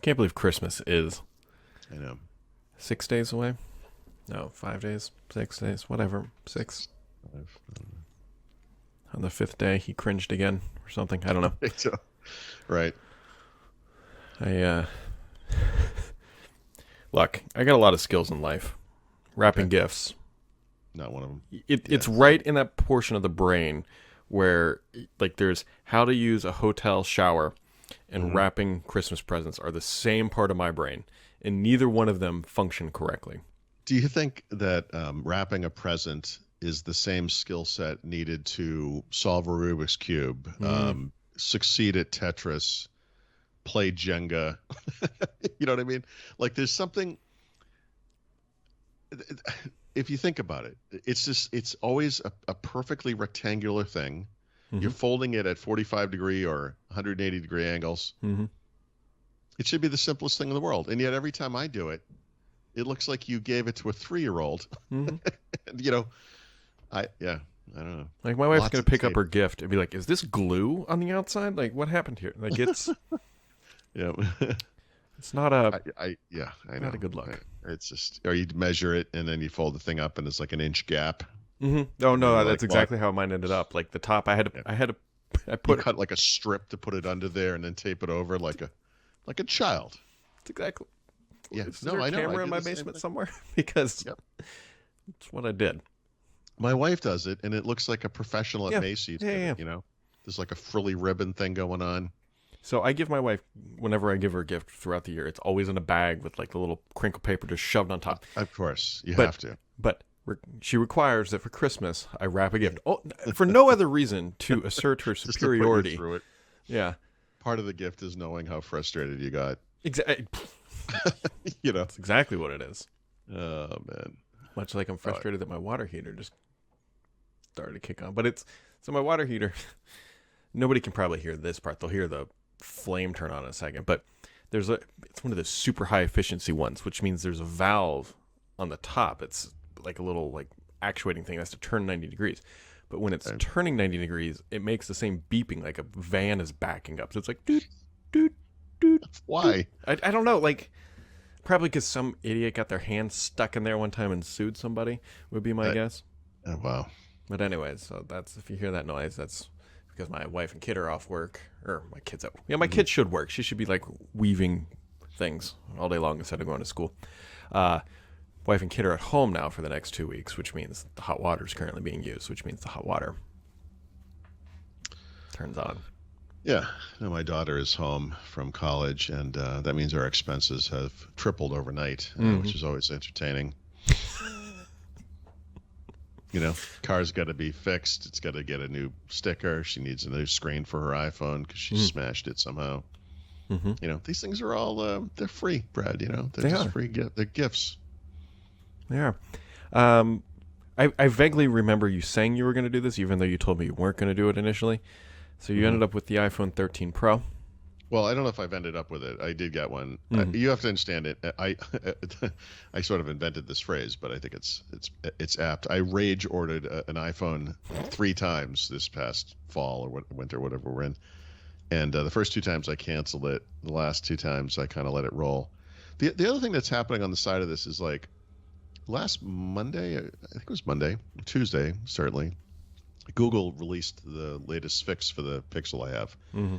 Can't believe Christmas is I know. 6 days away. No, 5 days, 6 days, whatever. Six. 5. On the fifth day, he cringed again or something. I don't know. So, right. I look. I got a lot of skills in life. Wrapping Okay. gifts. Not one of them. It's Yeah. right in that portion of the brain where, like, there's how to use a hotel shower and wrapping Christmas presents are the same part of my brain, and neither one of them function correctly. Do you think that wrapping a present is the same skill set needed to solve a Rubik's Cube, succeed at Tetris, play Jenga? You know what I mean? Like there's something, if you think about it, it's always a perfectly rectangular thing. You're folding it at 45-degree or 180-degree angles. Mm-hmm. It should be the simplest thing in the world. And yet every time I do it, it looks like you gave it to a 3-year-old. Mm-hmm. You know, I don't know. Like my wife's Lots gonna of pick up tape. her gift and be like, "Is this glue on the outside? Like, what happened here? Like, it's Yeah. it's not a I know. not a good look." It's just, or you measure it and then you fold the thing up and it's like an inch gap. Mm-hmm. Oh And no, you're that's like, exactly how mine ended up. Like the top, I You put. cut like a strip to put it under there and then tape it over like a child. It's exactly. Yeah. Is No, there a I know. I camera in do my the same basement thing. somewhere? Because Yep. it's what I did. My wife does it and it looks like a professional at Yeah. Macy's. Yeah, did yeah. it, you know, there's like a frilly ribbon thing going on. So I give my wife, whenever I give her a gift throughout the year, it's always in a bag with like the little crinkle paper just shoved on top. Of course, you But- have to. But she requires that for Christmas I wrap a gift. Oh, for no other reason to assert her Just to put you superiority. through it. Yeah, Part of the gift is knowing how frustrated you got. exactly. You know. That's exactly what it is. Oh man. Much like I'm frustrated that my water heater just started to kick on. But it's so my water heater. Nobody can probably hear this part. They'll hear the flame turn on in a second. But it's one of the super high efficiency ones, which means there's a valve on the top. It's like a little like actuating thing that has to turn 90 degrees. But when it's turning 90 degrees, it makes the same beeping like a van is backing up. So it's like doot doot doot. Why? I don't know, like probably because some idiot got their hand stuck in there one time and sued somebody would be my guess. Oh wow. But anyways, so that's, if you hear that noise, that's because my wife and kid are off work, or my kids out. Yeah, my kid should work. She should be like weaving things all day long instead of going to school. Wife and kid are at home now for the next 2 weeks, which means the hot water is currently being used, which means the hot water turns on. Yeah. No, my daughter is home from college, and that means our expenses have tripled overnight, which is always entertaining. You know, car's got to be fixed. It's got to get a new sticker. She needs a new screen for her iPhone because she smashed it somehow. Mm-hmm. You know, these things are all they're free, Brad. You know, they're They just are. free. They're gifts. Yeah. I vaguely remember you saying you were going to do this, even though you told me you weren't going to do it initially. So you ended up with the iPhone 13 Pro. Well, I don't know if I've ended up with it. I did get one. You have to understand it. I sort of invented this phrase, but I think it's apt. I rage ordered an iPhone 3 times this past fall or winter, whatever we're in. And the first 2 times I canceled it. The last 2 times I kind of let it roll. The other thing that's happening on the side of this is like last Monday, I think it was Monday, Tuesday certainly. Google released the latest fix for the Pixel I have. Mm-hmm.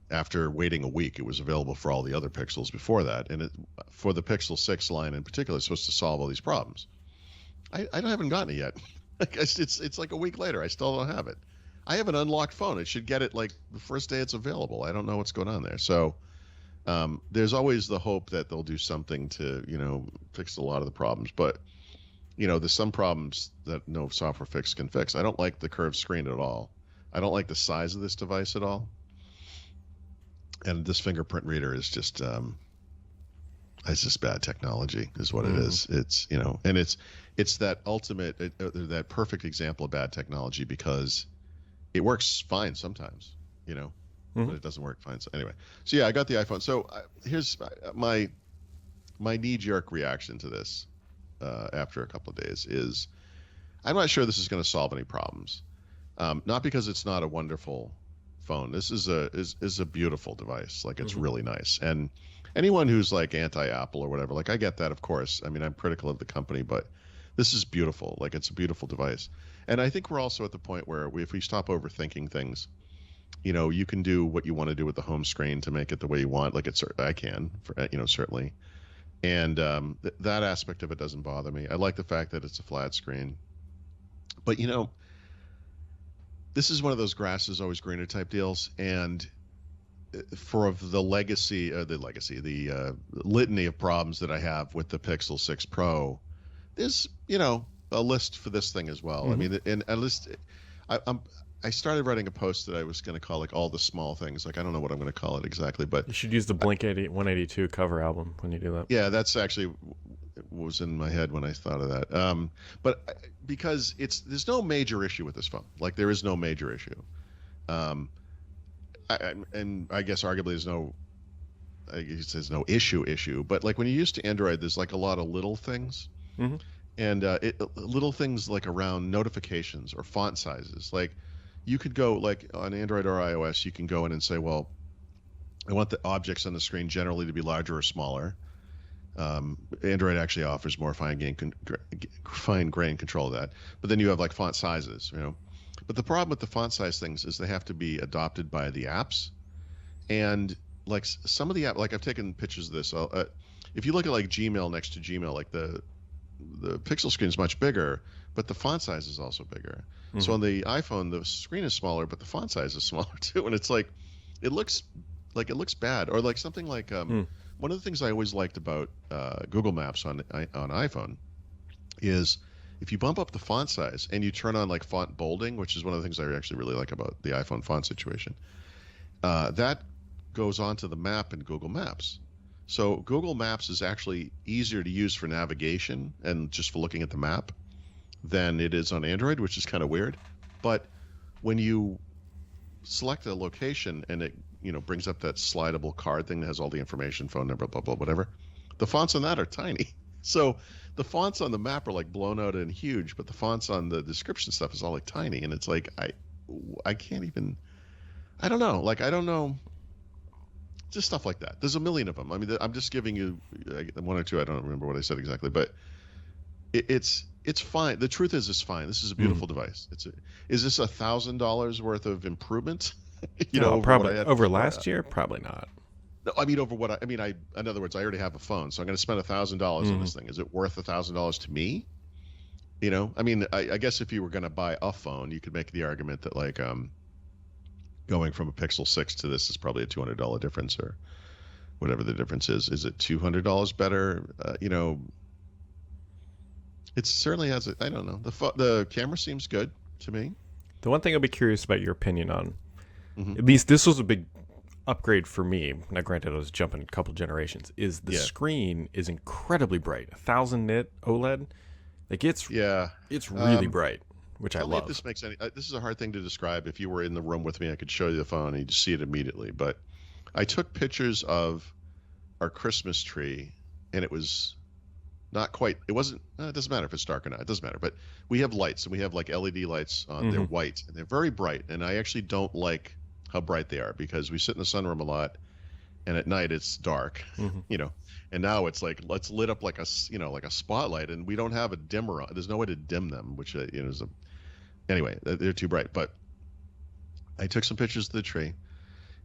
After waiting a week, it was available for all the other Pixels before that. And for the Pixel 6 line in particular, it's supposed to solve all these problems. I haven't gotten it yet. It's like a week later. I still don't have it. I have an unlocked phone. It should get it like the first day it's available. I don't know what's going on there. So there's always the hope that they'll do something to, fix a lot of the problems. But, there's some problems that no software fix can fix. I don't like the curved screen at all. I don't like the size of this device at all. And this fingerprint reader is just it's just bad technology is what it is. It's and it's that ultimate that perfect example of bad technology because it works fine sometimes, but it doesn't work fine. So anyway, so yeah, I got the iPhone. So here's my knee-jerk reaction to this after a couple of days is I'm not sure this is going to solve any problems. Not because it's not a wonderful phone. This is a beautiful device. Like it's Hmm. really nice. And anyone who's like anti-Apple or whatever, like I get that, of course. I mean, I'm critical of the company, but this is beautiful. Like it's a beautiful device. And I think we're also at the point where if we stop overthinking things, you can do what you want to do with the home screen to make it the way you want. Like I can, certainly. And that aspect of it doesn't bother me. I like the fact that it's a flat screen. But this is one of those grass is always greener type deals. And for the litany of problems that I have with the Pixel 6 Pro, there's a list for this thing as well. I Hmm. mean, and a list. I'm I started writing a post that I was going to call like all the small things. Like I don't know what I'm going to call it exactly, but You should use the Blink 182 cover album when you do that. yeah, that's actually what was in my head when I thought of that. Because there's no major issue with this phone. Like there is no major issue. Um, and I guess arguably there's no issue. But like when you're used to Android, there's like a lot of little things, Hmm. and little things like around notifications or font sizes. Like you could go like on Android or iOS, you can go in and say, well, I want the objects on the screen generally to be larger or smaller. Android actually offers more fine-grained control of that. But then you have like font sizes. But the problem with the font size things is they have to be adopted by the apps. And like some of the app, like I've taken pictures of this. If you look at like Gmail next to Gmail, like the pixel screen is much bigger, but the font size is also bigger. So Hmm. on the iPhone, the screen is smaller, but the font size is smaller too. And it's like it looks it looks bad, or like something like Hmm. one of the things I always liked about Google Maps on iPhone is if you bump up the font size and you turn on like font bolding, which is one of the things I actually really like about the iPhone font situation, that goes onto the map in Google Maps. So Google Maps is actually easier to use for navigation and just for looking at the map than it is on Android, which is kind of weird. But when you select a location and it brings up that slidable card thing that has all the information, phone number, blah blah whatever, the fonts on that are tiny. So the fonts on the map are like blown out and huge, but the fonts on the description stuff is all like tiny, and it's like I can't even, I don't know, like I don't know, just stuff like that. There's a million of them. I mean, I'm just giving you one or two. I don't remember what I said exactly, but it's fine. The truth is, it's fine. This is a Hmm. beautiful device. Is this $1,000 worth of improvement? No, Over what probably I had over before. last year. Probably not. No, I mean over what I mean. In other words, I already have a phone, so I'm going to spend $1,000 on Hmm. this thing. Is it worth $1,000 to me? I mean, I guess if you were going to buy a phone, you could make the argument that like going from a Pixel 6 to this is probably a $200 difference or whatever the difference is. Is it $200 better? It certainly has. I don't know. The camera seems good to me. The one thing I'll be curious about your opinion on, Hmm. at least this was a big upgrade for me. Now, granted, I was jumping a couple generations. Is the Yeah, screen is incredibly bright, 1,000 nit OLED. Like yeah. it's really Um, bright, which I Tell me if love. this makes any. This is a hard thing to describe. If you were in the room with me, I could show you the phone and you'd see it immediately. But I took pictures of our Christmas tree, and it was not quite. It wasn't. It doesn't matter if it's dark or not. It doesn't matter. But we have lights, and we have like LED lights on. They're Hmm. white and they're very bright. And I actually don't like how bright they are because we sit in the sunroom a lot, and at night it's dark. Hmm. You know, and now it's like let's lit up like like a spotlight, and we don't have a dimmer on. There's no way to dim them, which is a anyway, they're too bright. But I took some pictures of the tree.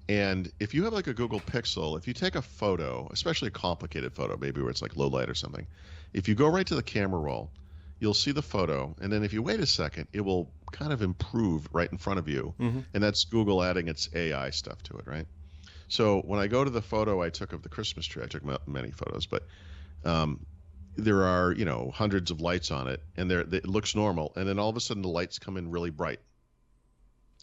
And if you have like a Google Pixel, if you take a photo, especially a complicated photo, maybe where it's like low light or something, if you go right to the camera roll, you'll see the photo. And then if you wait a second, it will kind of improve right in front of you. Hmm. And that's Google adding its AI stuff to it, right? So when I go to the photo I took of the Christmas tree, I took many photos, but um, there are, hundreds of lights on it, and it looks normal. And then all of a sudden the lights come in really bright.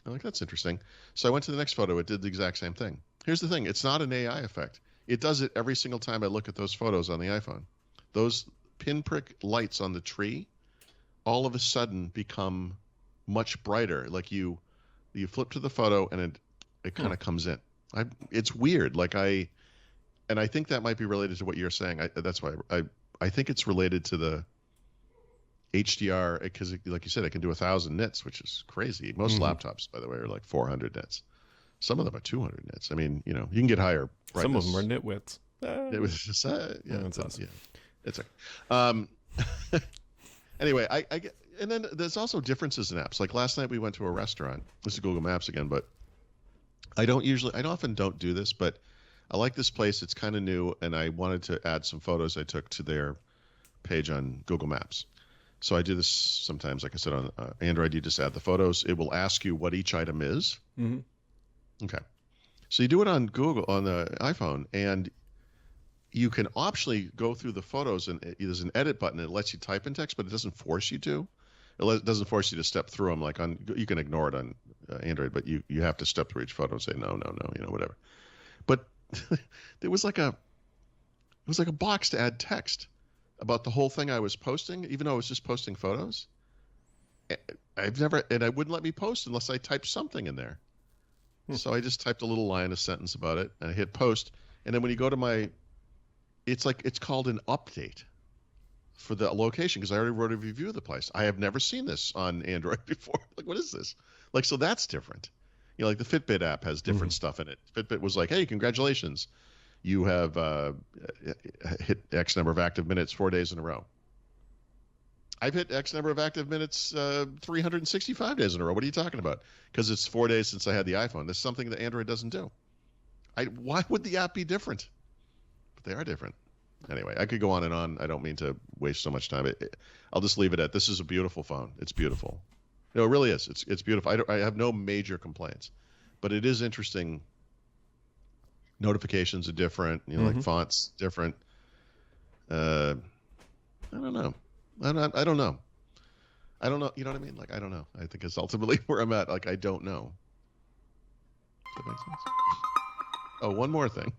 I'm like, that's interesting. So I went to the next photo. It did the exact same thing. Here's the thing. It's not an AI effect. It does it every single time I look at those photos on the iPhone. Those pinprick lights on the tree all of a sudden become much brighter. Like you flip to the photo and it Hmm. kind of comes in. It's weird. And I think that might be related to what you're saying. That's why I think it's related to the HDR because, like you said, it can do 1,000 nits, which is crazy. Most Hmm. laptops, by the way, are like 400 nits. Some of them are 200 nits. I mean, you can get higher Some of brightness. them are nitwits. It was just, yeah, That's awesome. yeah, it's okay. Anyway, I get, and then there's also differences in apps. Like last night we went to a restaurant. This is Google Maps again, but I often don't do this, but I like this place. It's kind of new, and I wanted to add some photos I took to their page on Google Maps. So I do this sometimes. Like I said, on Android, you just add the photos. It will ask you what each item is. Mm-hmm. Okay. So you do it on Google, on the iPhone, and you can optionally go through the photos, and there's an edit button. It lets you type in text, but it doesn't force you to. It doesn't force you to step through them. Like you can ignore it on Android, but you have to step through each photo and say no, whatever. But there was like a box to add text about the whole thing I was posting, even though I was just posting photos. I wouldn't let me post unless I typed something in there. So I just typed a little line, a sentence about it, and I hit post. And then when you go to it's called an update for the location, because I already wrote a review of the place. I have never seen this on Android before. Like, what is this? Like, so that's different. Like the Fitbit app has different stuff in it. Fitbit was like, hey, congratulations. You have hit X number of active minutes 4 days in a row. I've hit X number of active minutes 365 days in a row. What are you talking about? Because it's 4 days since I had the iPhone. That's something that Android doesn't do. Why would the app be different? But they are different. Anyway, I could go on and on. I don't mean to waste so much time. I'll just leave it at this is a beautiful phone. It's beautiful. No, it really is. It's beautiful. I have no major complaints. But it is interesting. Notifications are different. Like fonts different. I don't know. I don't know. I don't know. You know what I mean? Like, I don't know. I think it's ultimately where I'm at. Like, I don't know. Does that make sense? Oh, one more thing.